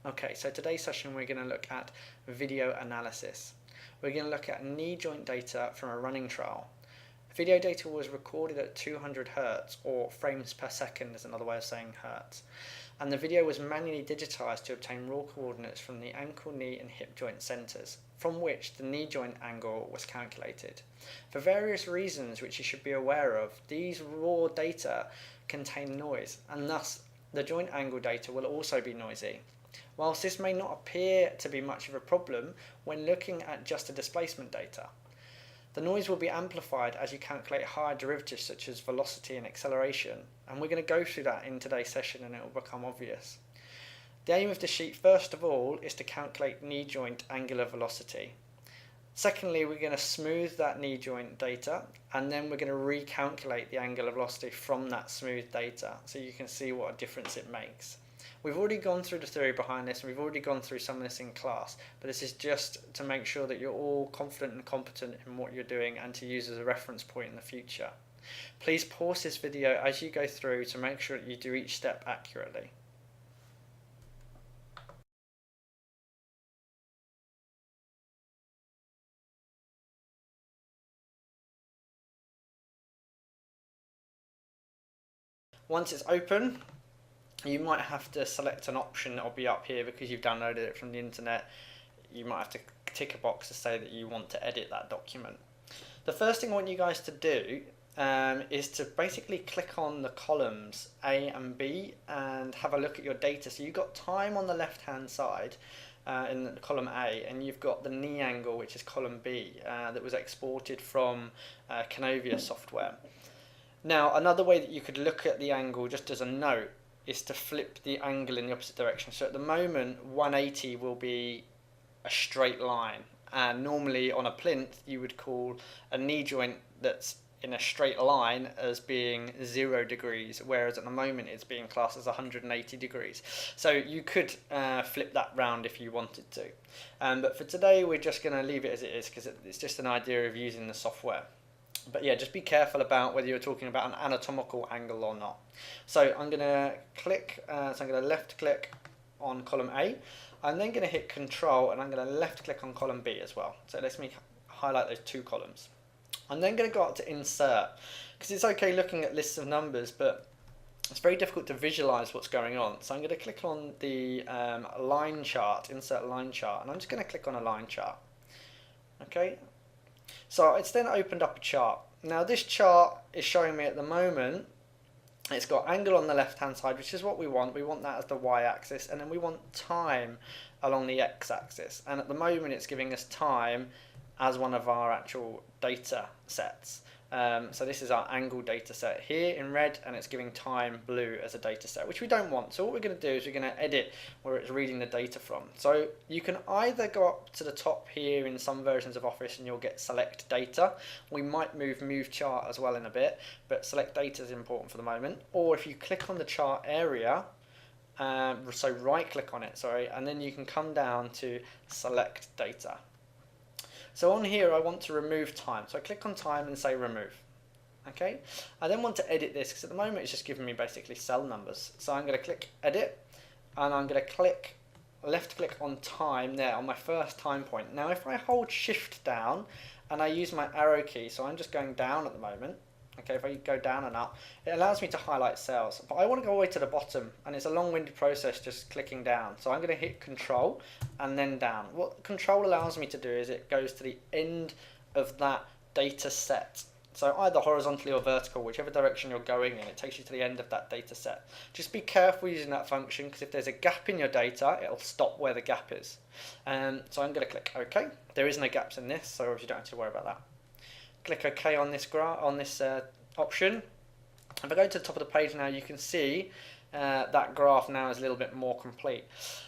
Okay, so today's session we're going to look at video analysis. We're going to look at knee joint data from a running trial. Video data was recorded at 200 Hz, or frames per second is another way of saying Hertz. And the video was manually digitized to obtain raw coordinates from the ankle, knee and hip joint centers, from which the knee joint angle was calculated. For various reasons which you should be aware of, these raw data contain noise, and thus the joint angle data will also be noisy. Whilst this may not appear to be much of a problem when looking at just the displacement data, the noise will be amplified as you calculate higher derivatives such as velocity and acceleration, and we're going to go through that in today's session and it will become obvious. The aim of the sheet first of all is to calculate knee joint angular velocity. Secondly, we're going to smooth that knee joint data, and then we're going to recalculate the angular velocity from that smooth data so you can see what a difference it makes. We've already gone through the theory behind this, and we've already gone through some of this in class, but this is just to make sure that you're all confident and competent in what you're doing and to use as a reference point in the future. Please pause this video as you go through to make sure that you do each step accurately. Once it's open, you might have to select an option that will be up here because you've downloaded it from the internet. You might have to tick a box to say that you want to edit that document. The first thing I want you guys to do is to basically click on the columns A and B and have a look at your data. So you've got time on the left hand side in column A, and you've got the knee angle, which is column B, that was exported from Canovia software. Now, another way that you could look at the angle, just as a note, is to flip the angle in the opposite direction. So at the moment, 180 will be a straight line, and normally on a plinth you would call a knee joint that's in a straight line as being 0 degrees, whereas at the moment it's being classed as 180 degrees. So you could flip that round if you wanted to, but for today we're just going to leave it as it is because it's just an idea of using the software. But yeah, just be careful about whether you're talking about an anatomical angle or not. So I'm going to click, so I'm going to left click on column A. I'm then going to hit Control and I'm going to left click on column B as well. So it lets me highlight those two columns. I'm then going to go up to Insert, because it's okay looking at lists of numbers, but it's very difficult to visualize what's going on. So I'm going to click on the line chart, Insert Line Chart, and I'm just going to click on a line chart. Okay. So it's then opened up a chart. Now this chart is showing me at the moment, it's got angle on the left hand side, which is what we want. We want that as the y-axis, and then we want time along the x-axis. And at the moment it's giving us time as one of our actual data sets. So this is our angle data set here in red, and it's giving time blue as a data set, which we don't want. So what we're going to do is we're going to edit where it's reading the data from. So you can either go up to the top here in some versions of Office and you'll get select data. We might move chart as well in a bit, but select data is important for the moment. Or if you click on the chart area, so right click on it, sorry, and then you can come down to select data. So on here I want to remove time, so I click on time and say remove. Okay, I then want to edit this because at the moment it's just giving me basically cell numbers. So I'm going to click edit, and I'm going to click left click on time there on my first time point. Now if I hold shift down and I use my arrow key, so I'm just going down at the moment. Okay, if I go down and up, it allows me to highlight cells, but I want to go all the way to the bottom, and it's a long-winded process just clicking down. So I'm going to hit Control and then down. What Control allows me to do is it goes to the end of that data set. So either horizontally or vertical, whichever direction you're going in, it takes you to the end of that data set. Just be careful using that function, because if there's a gap in your data, it'll stop where the gap is. So I'm going to click OK. There is no gaps in this, so you don't have to worry about that. Click OK on this option. If I go to the top of the page now, you can see that graph now is a little bit more complete.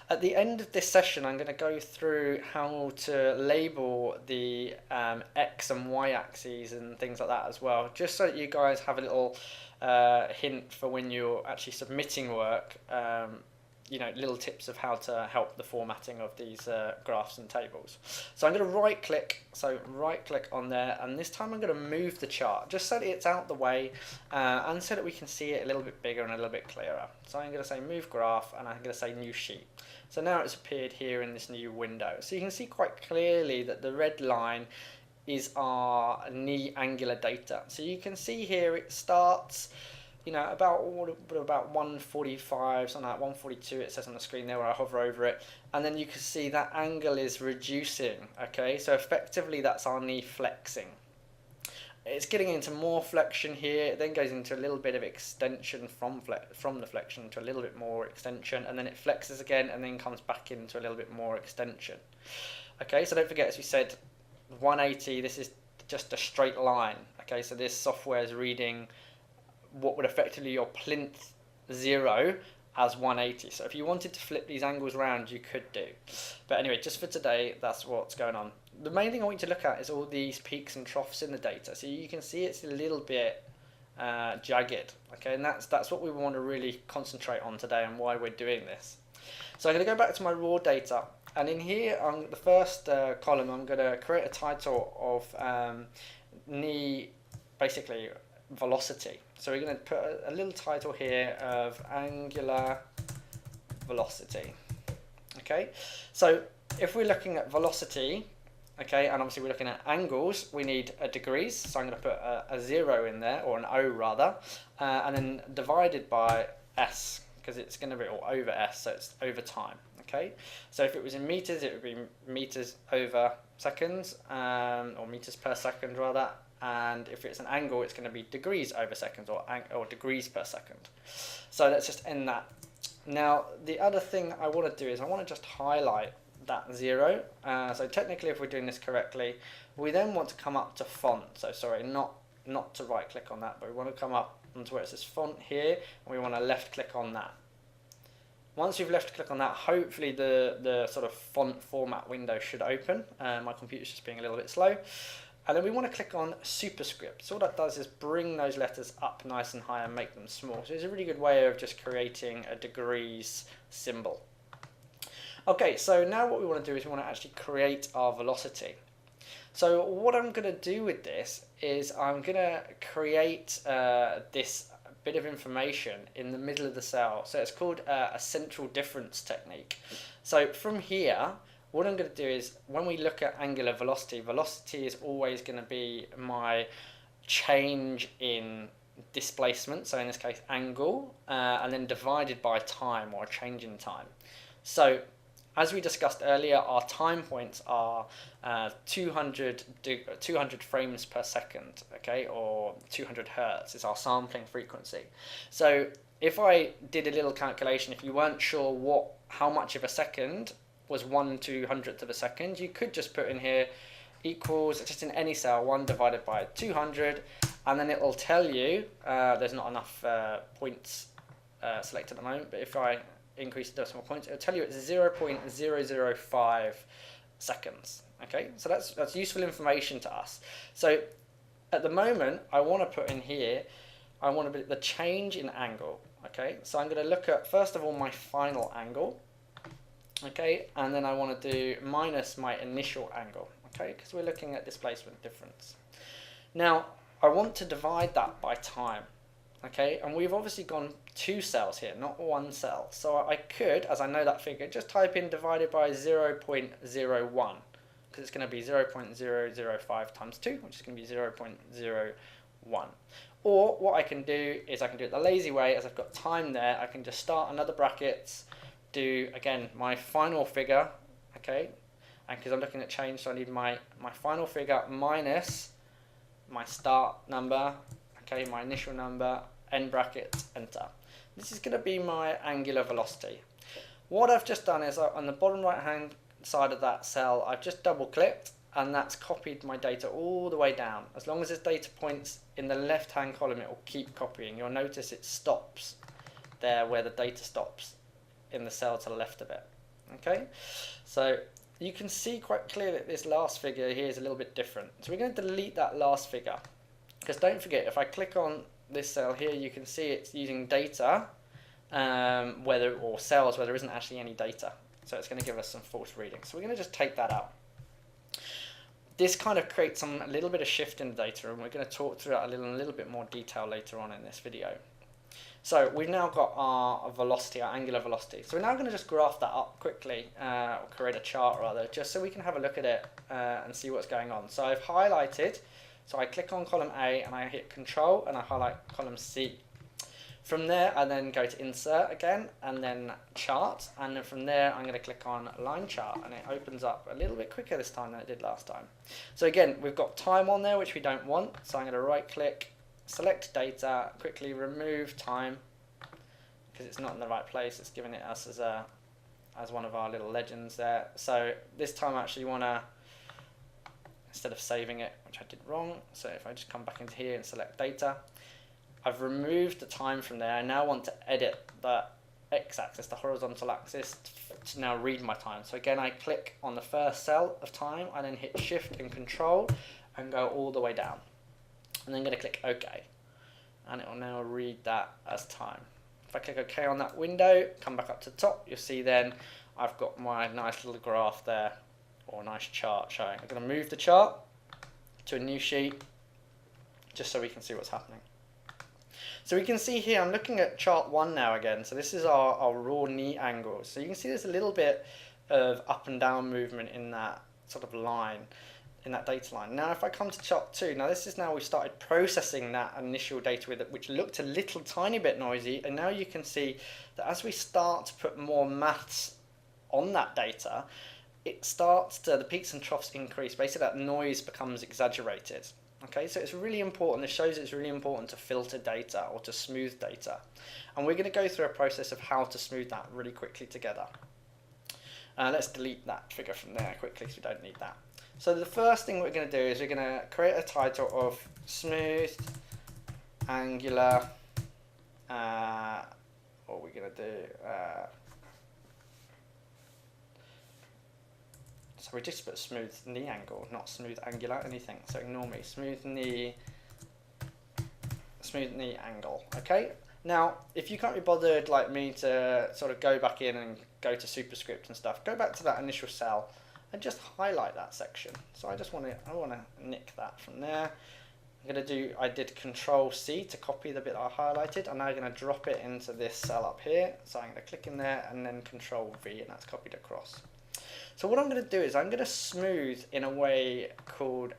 At the end of this session, I'm going to go through how to label the X and Y axes and things like that as well, just so that you guys have a little hint for when you're actually submitting work. You know, little tips of how to help the formatting of these graphs and tables. So I'm going to right click on there, and this time I'm going to move the chart just so that it's out the way and so that we can see it a little bit bigger and a little bit clearer. So I'm going to say move graph, and I'm going to say new sheet. So now it's appeared here in this new window. So you can see quite clearly that the red line is our knee angular data. So you can see here it starts, you know, about 145, something like 142 it says on the screen there where I hover over it, and then you can see that angle is reducing. Okay, so effectively that's our knee flexing. It's getting into more flexion here, it then goes into a little bit of extension from the flexion to a little bit more extension, and then it flexes again and then comes back into a little bit more extension. Okay, so don't forget, as we said, 180, this is just a straight line. Okay, so this software is reading what would effectively your plinth 0 as 180. So if you wanted to flip these angles around, you could do. But anyway, just for today, that's what's going on. The main thing I want you to look at is all these peaks and troughs in the data. So you can see it's a little bit jagged. Okay, and that's what we want to really concentrate on today and why we're doing this. So I'm going to go back to my raw data. And in here, on the first column, I'm going to create a title of knee, basically, velocity. So we're going to put a little title here of angular velocity. Okay, so if we're looking at velocity, okay, and obviously we're looking at angles, we need a degrees. So I'm going to put a 0 in there, or an O rather, and then divided by S, because it's going to be all over S, so it's over time. Okay, so if it was in meters, it would be meters over seconds, or meters per second rather. And if it's an angle, it's going to be degrees over seconds, or degrees per second. So let's just end that. Now, the other thing I want to do is I want to just highlight that 0. So technically, if we're doing this correctly, we then want to come up to font. So sorry, not to right click on that, but we want to come up onto where it says font here, and we want to left click on that. Once you've left click on that, hopefully the sort of font format window should open. My computer's just being a little bit slow. And then we want to click on superscript. So all that does is bring those letters up nice and high and make them small. So it's a really good way of just creating a degrees symbol. Okay, so now what we want to do is we want to actually create our velocity. So what I'm going to do with this is I'm going to create this bit of information in the middle of the cell. So it's called a central difference technique. So from here, what I'm going to do is, when we look at angular velocity, velocity is always going to be my change in displacement, so in this case angle, and then divided by time, or a change in time. So as we discussed earlier, our time points are 200 frames per second, okay, or 200 hertz is our sampling frequency. So if I did a little calculation, if you weren't sure how much of a second was 1/200th of a second, you could just put in here equals, just in any cell, 1 divided by 200, and then it will tell you, there's not enough points selected at the moment, but if I increase the decimal points, it'll tell you it's 0.005 seconds. Okay, so that's useful information to us. So at the moment, I want to put in here, I want to be the change in angle. Okay, so I'm going to look at, first of all, my final angle. Okay, and then I want to do minus my initial angle, okay, because we're looking at displacement difference. Now, I want to divide that by time, okay, and we've obviously gone 2 cells here, not 1 cell. So I could, as I know that figure, just type in divided by 0.01, because it's going to be 0.005 times 2, which is going to be 0.01. Or what I can do is I can do it the lazy way, as I've got time there, I can just start another brackets, do again my final figure, okay, and because I'm looking at change, so I need my final figure minus my start number, okay, my initial number, end bracket, enter. This is going to be my angular velocity. What I've just done is on the bottom right hand side of that cell, I've just double clicked, and that's copied my data all the way down. As long as there's data points in the left hand column, it will keep copying. You'll notice it stops there where the data stops, in the cell to the left of it. Okay, so you can see quite clearly that this last figure here is a little bit different. So we're going to delete that last figure, because don't forget, if I click on this cell here, you can see it's using data or cells where there isn't actually any data. So it's going to give us some false readings. So we're going to just take that out. This kind of creates a little bit of shift in the data, and we're going to talk through that in a little bit more detail later on in this video. So we've now got our velocity, our angular velocity. So we're now going to just graph that up quickly, or create a chart rather, just so we can have a look at it and see what's going on. So I've highlighted, so I click on column A and I hit Control and I highlight column C. From there, I then go to Insert again and then Chart, and then from there I'm going to click on Line Chart, and it opens up a little bit quicker this time than it did last time. So again, we've got time on there, which we don't want, so I'm going to right click, select data, quickly remove time because it's not in the right place. It's giving it us as one of our little legends there. So this time I actually want to, instead of saving it, which I did wrong, so if I just come back into here and select data, I've removed the time from there. I now want to edit the x-axis, the horizontal axis, to now read my time. So again, I click on the first cell of time, I then hit Shift and Control and go all the way down. And then I'm going to click OK. And it will now read that as time. If I click OK on that window, come back up to the top, you'll see then I've got my nice little graph there, or a nice chart showing. I'm going to move the chart to a new sheet, just so we can see what's happening. So we can see here, I'm looking at chart 1 now again. So this is our raw knee angle. So you can see there's a little bit of up and down movement in that sort of line, in that data line. Now if I come to chart 2, now this is now we started processing that initial data with it, which looked a little tiny bit noisy, and now you can see that as we start to put more maths on that data, it starts to, the peaks and troughs increase, basically that noise becomes exaggerated. Okay, so it's really important, this shows it's really important to filter data or to smooth data. And we're going to go through a process of how to smooth that really quickly together. Let's delete that figure from there quickly because we don't need that. So the first thing we're going to do is we're going to create a title of smooth angular, what we're going to do, so we just put smooth knee angle, not smooth angular anything, so ignore me. Smooth knee angle. Okay, now if you can't be bothered like me to sort of go back in and go to superscript and stuff, go back to that initial cell and just highlight that section. So I want to nick that from there. I did Control C to copy the bit that I highlighted. I'm now going to drop it into this cell up here. So I'm going to click in there and then Control V, and that's copied across. So what I'm going to do is I'm going to smooth in a way called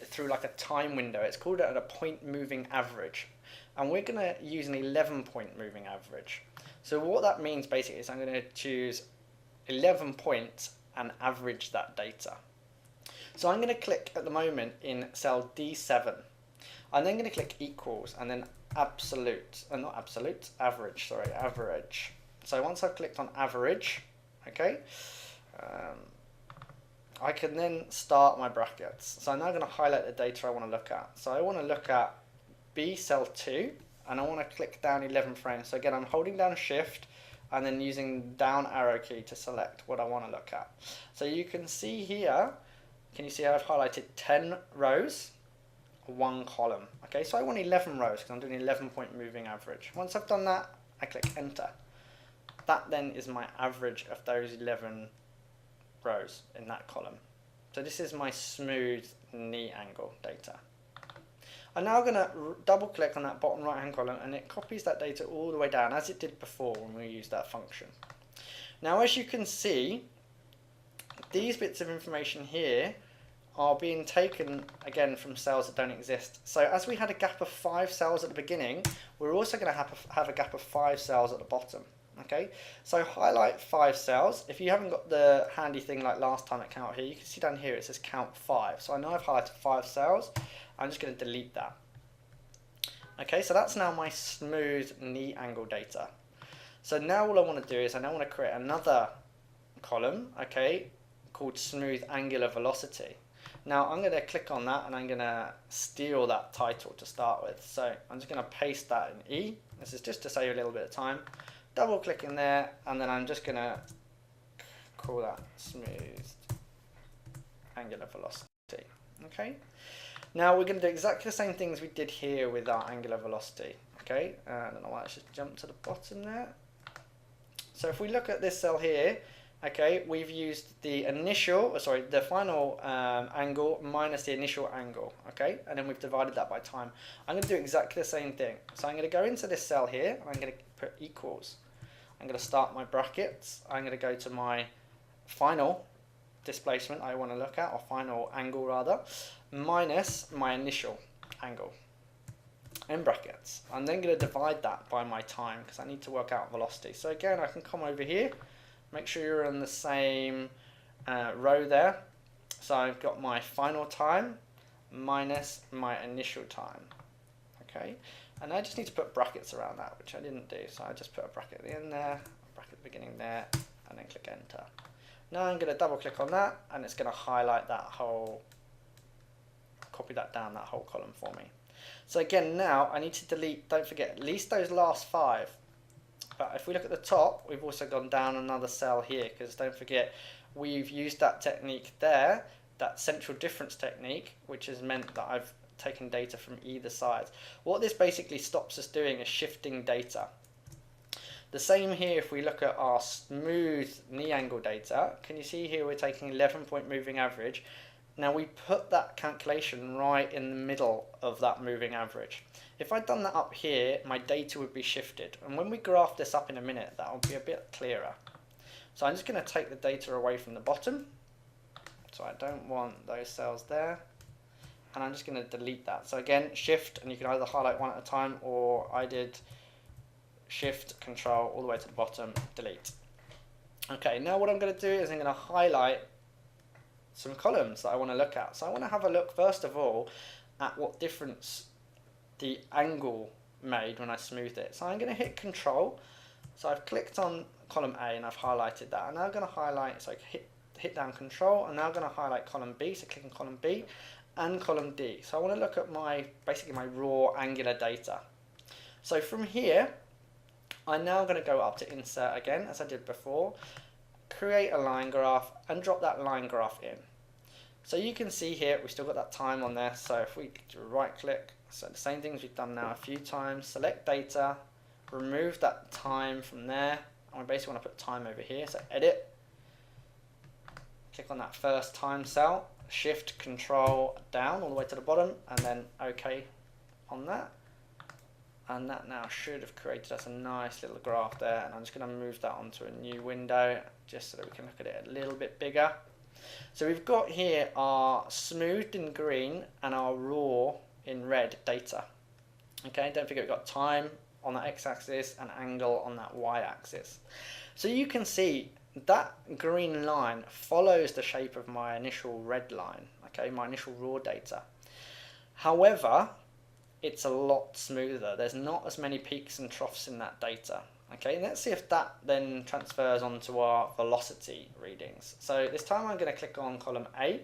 through like a time window. It's called a point moving average. And we're going to use an 11-point moving average. So what that means basically is I'm going to choose 11 points and average that data. So I'm going to click at the moment in cell D7. I'm then going to click equals and then average. So once I've clicked on average, okay, I can then start my brackets. So I'm now going to highlight the data I want to look at. So I want to look at B cell 2 and I want to click down 11 frames. So again, I'm holding down Shift and then using down arrow key to select what I want to look at. So you can see here, can you see I've highlighted 10 rows, 1 column. Okay, so I want 11 rows because I'm doing 11-point moving average. Once I've done that, I click enter. That then is my average of those 11 rows in that column. So this is my smooth knee angle data. I'm now going to double click on that bottom right hand column and it copies that data all the way down as it did before when we used that function. Now as you can see, these bits of information here are being taken again from cells that don't exist. So as we had a gap of 5 cells at the beginning, we're also going to have a gap of 5 cells at the bottom. Okay, so highlight 5 cells. If you haven't got the handy thing like last time at count here, you can see down here it says count 5. So I know I've highlighted 5 cells. I'm just going to delete that. Okay, so that's now my smooth knee angle data. So now all I want to do is I now want to create another column, okay, called smooth angular velocity. Now I'm going to click on that and I'm going to steal that title to start with. So I'm just going to paste that in E. This is just to save a little bit of time. Double click in there and then I'm just going to call that smooth angular velocity. Okay. Now we're going to do exactly the same things we did here with our angular velocity. Okay. I don't know why I should jump to the bottom there. So if we look at this cell here, okay, we've used the initial, sorry, the final angle minus the initial angle, okay, and then we've divided that by time. I'm going to do exactly the same thing. So I'm going to go into this cell here, and I'm going to put equals. I'm going to start my brackets. I'm going to go to my final displacement I want to look at, or final angle rather, minus my initial angle in brackets. I'm then going to divide that by my time because I need to work out velocity. So again, I can come over here, make sure you're in the same row there. So I've got my final time minus my initial time. Okay, and I just need to put brackets around that, which I didn't do. So I just put a bracket at the end there, a bracket at the beginning there, and then click enter. Now I'm going to double click on that, and it's going to highlight that whole, copy that down, that whole column for me. So again, now I need to delete, don't forget, at least those last 5. But if we look at the top, we've also gone down another cell here, because don't forget, we've used that technique there, that central difference technique, which has meant that I've taken data from either side. What this basically stops us doing is shifting data. The same here if we look at our smooth knee angle data. Can you see here we're taking 11-point moving average. Now we put that calculation right in the middle of that moving average. If I'd done that up here, my data would be shifted. And when we graph this up in a minute, that will be a bit clearer. So I'm just going to take the data away from the bottom. So I don't want those cells there. And I'm just going to delete that. So again, shift, and you can either highlight one at a time, or I did shift, control, all the way to the bottom, delete. Okay, now what I'm going to do is I'm going to highlight some columns that I want to look at. So I want to have a look, first of all, at what difference the angle made when I smoothed it. So I'm going to hit control. So I've clicked on column A and I've highlighted that. I'm now going to highlight, so I hit down control, I'm now going to highlight column B, so click on column B, and column D. So I want to look at my, basically my raw angular data. So from here, I'm now going to go up to insert again, as I did before, create a line graph, and drop that line graph in. So you can see here, we've still got that time on there. So if we do a right click, so the same things we've done now a few times, select data, remove that time from there, and we basically want to put time over here, so edit, click on that first time cell, shift control down all the way to the bottom, and then OK on that. And that now should have created us a nice little graph there, and I'm just going to move that onto a new window just so that we can look at it a little bit bigger. So we've got here our smoothed in green and our raw in red data. Okay, don't forget we've got time on that x-axis and angle on that y-axis. So you can see that green line follows the shape of my initial red line, okay, my initial raw data. However, it's a lot smoother. There's not as many peaks and troughs in that data. Okay, let's see if that then transfers onto our velocity readings. So this time I'm going to click on column A.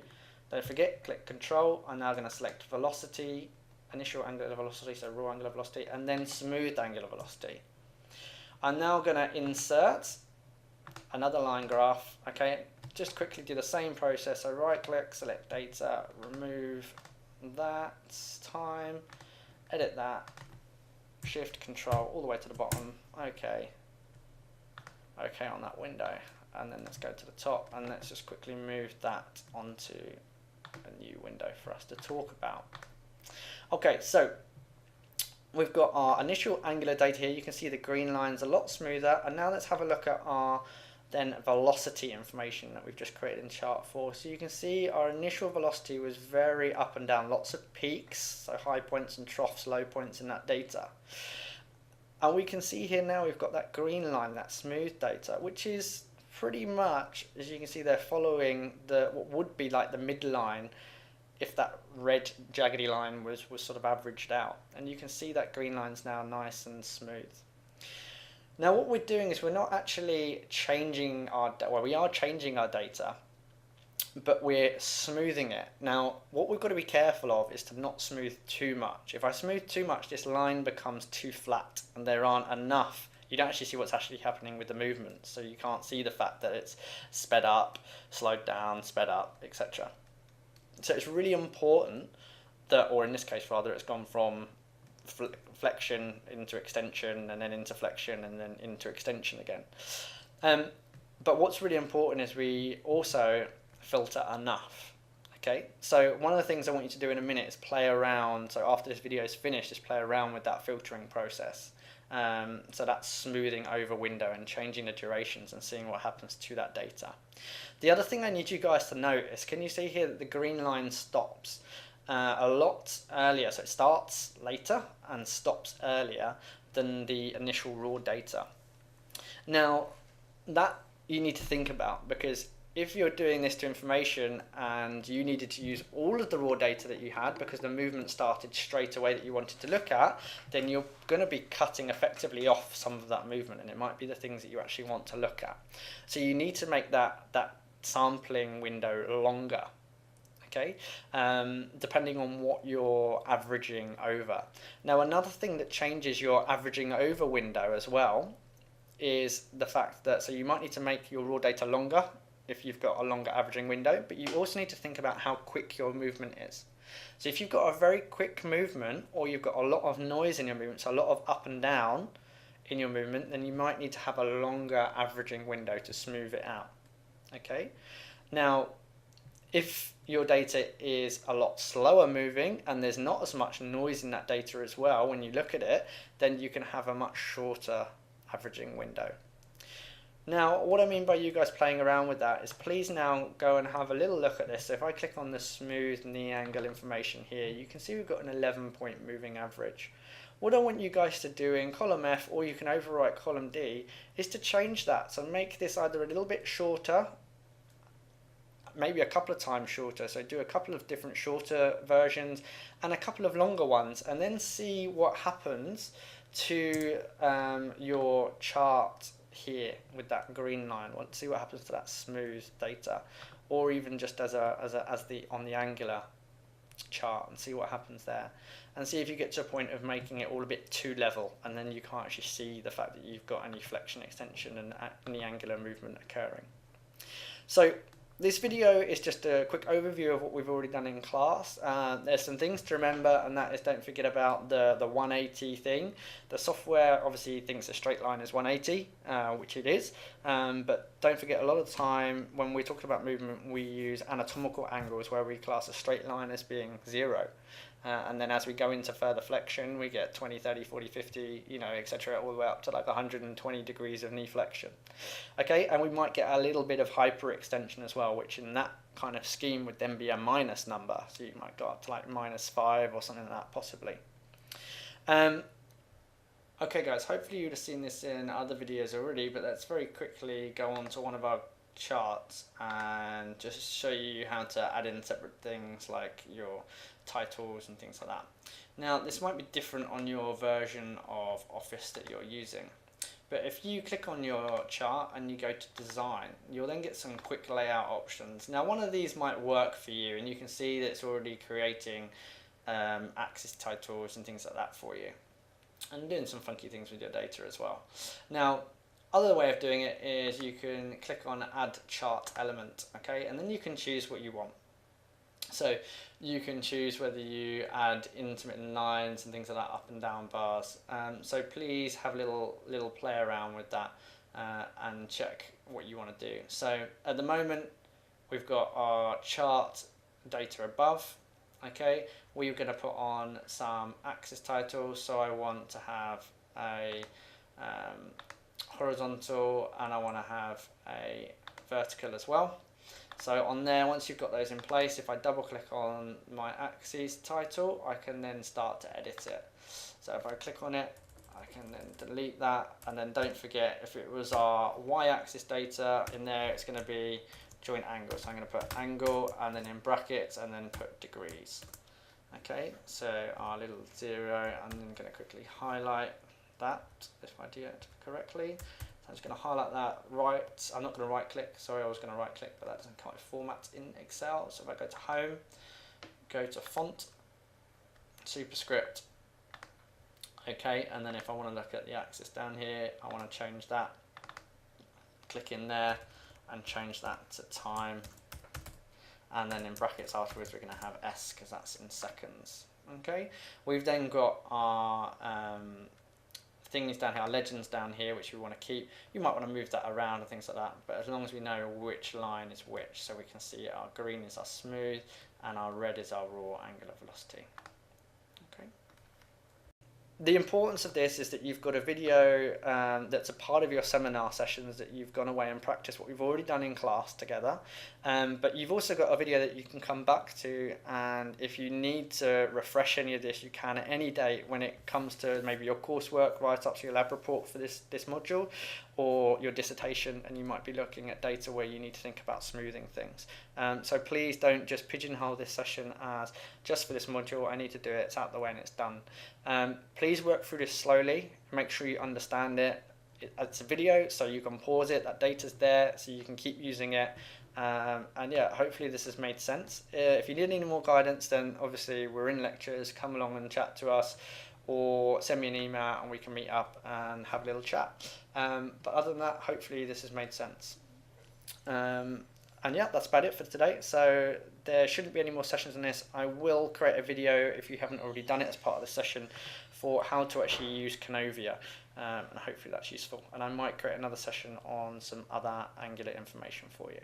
Don't forget, click control. I'm now going to select velocity, initial angular velocity, so raw angular velocity, and then smooth angular velocity. I'm now going to insert another line graph. Okay, just quickly do the same process. So right click, select data, remove that time, edit that, shift control all the way to the bottom, okay on that window, and then let's go to the top and let's just quickly move that onto a new window for us to talk about. Okay, so we've got our initial angular data here. You can see the green line's a lot smoother, and now let's have a look at our then velocity information that we've just created in chart 4. So you can see our initial velocity was very up and down, lots of peaks, so high points and troughs, low points in that data. And we can see here now we've got that green line, that smooth data, which is pretty much, as you can see, they're following the what would be like the midline if that red jaggedy line was sort of averaged out. And you can see that green line's now nice and smooth. Now what we're doing is we're not actually changing our, well, we are changing our data, but we're smoothing it. Now what we've got to be careful of is to not smooth too much. If I smooth too much, this line becomes too flat and there aren't enough. You don't actually see what's actually happening with the movement, so you can't see the fact that it's sped up, slowed down, sped up, etc. So it's really important that, or in this case rather, it's gone from flexion into extension and then into flexion and then into extension again. But what's really important is we also filter enough. Okay, so one of the things I want you to do in a minute is play around. So after this video is finished, just play around with that filtering process. So that's smoothing over window and changing the durations and seeing what happens to that data. The other thing I need you guys to notice, can you see here that the green line stops a lot earlier? So it starts later and stops earlier than the initial raw data. Now, that you need to think about, because if you're doing this to information and you needed to use all of the raw data that you had because the movement started straight away that you wanted to look at, then you're going to be cutting effectively off some of that movement, and it might be the things that you actually want to look at. So you need to make that sampling window longer, okay, depending on what you're averaging over. Now, another thing that changes your averaging over window as well is the fact that, so you might need to make your raw data longer if you've got a longer averaging window, but you also need to think about how quick your movement is. So if you've got a very quick movement, or you've got a lot of noise in your movement, so a lot of up and down in your movement, then you might need to have a longer averaging window to smooth it out. Okay, now if your data is a lot slower moving and there's not as much noise in that data as well when you look at it, then you can have a much shorter averaging window. Now, what I mean by you guys playing around with that is, please now go and have a little look at this. So if I click on the smooth knee angle information here, you can see we've got an 11-point moving average. What I want you guys to do in column F, or you can overwrite column D, is to change that. So make this either a little bit shorter, maybe a couple of times shorter. So do a couple of different shorter versions and a couple of longer ones, and then see what happens to your chart here with that green line. Want to see what happens to that smooth data, or even just as on the angular chart, and see what happens there, and see if you get to a point of making it all a bit too level, and then you can't actually see the fact that you've got any flexion, extension, and any angular movement occurring. So this video is just a quick overview of what we've already done in class. There's some things to remember, and that is, don't forget about the 180 thing. The software obviously thinks a straight line is 180, which it is, but don't forget, a lot of the time when we're talking about movement, we use anatomical angles where we class a straight line as being 0. And then as we go into further flexion, we get 20, 30, 40, 50, etc., all the way up to like 120 degrees of knee flexion. Okay, and we might get a little bit of hyperextension as well, which in that kind of scheme would then be a minus number. So you might go up to like -5 or something like that, possibly. Okay, guys, hopefully you'd have seen this in other videos already, but let's very quickly go on to one of our charts and just show you how to add in separate things like your titles and things like that. Now, this might be different on your version of Office that you're using, but if you click on your chart and you go to design, you'll then get some quick layout options. Now, one of these might work for you, and you can see that it's already creating axis titles and things like that for you, and doing some funky things with your data as well. Now, other way of doing it is you can click on add chart element, okay, and then you can choose what you want. So you can choose whether you add intermittent lines and things like that, up and down bars. So please have a little play around with that and check what you want to do. So at the moment we've got our chart data above. Okay, we're going to put on some axis titles. So I want to have a horizontal, and I want to have a vertical as well. So on there, once you've got those in place, if I double click on my axis title, I can then start to edit it. So if I click on it, I can then delete that, and then don't forget, if it was our y-axis data in there, it's going to be joint angle. So I'm going to put angle and then in brackets and then put degrees. Okay, so our little 0, I'm then going to quickly highlight that if I do it correctly. I'm just going to highlight that right. I'm not going to right click. Sorry, I was going to right click, but that doesn't quite format in Excel. So if I go to home, go to font, superscript. Okay, and then if I want to look at the axis down here, I want to change that. Click in there and change that to time. And then in brackets afterwards, we're going to have S because that's in seconds. Okay, we've then got our things down here, our legends down here, which we want to keep. You might want to move that around and things like that, but as long as we know which line is which, so we can see our green is our smooth and our red is our raw angular velocity. Okay. The importance of this is that you've got a video that's a part of your seminar sessions that you've gone away and practiced what we've already done in class together, but you've also got a video that you can come back to, and if you need to refresh any of this, you can at any date when it comes to maybe your coursework, right up to your lab report for this module, or your dissertation, and you might be looking at data where you need to think about smoothing things. So please don't just pigeonhole this session as just for this module, I need to do it, it's out the way and it's done. Please work through this slowly, make sure you understand it. It's a video, so you can pause it, that data's there, so you can keep using it. And yeah, hopefully this has made sense. If you need any more guidance, then obviously we're in lectures, come along and chat to us, or send me an email and we can meet up and have a little chat. But other than that, hopefully this has made sense. And yeah, that's about it for today. So there shouldn't be any more sessions on this. I will create a video, if you haven't already done it as part of the session, for how to actually use Canovia. And hopefully that's useful. And I might create another session on some other Angular information for you.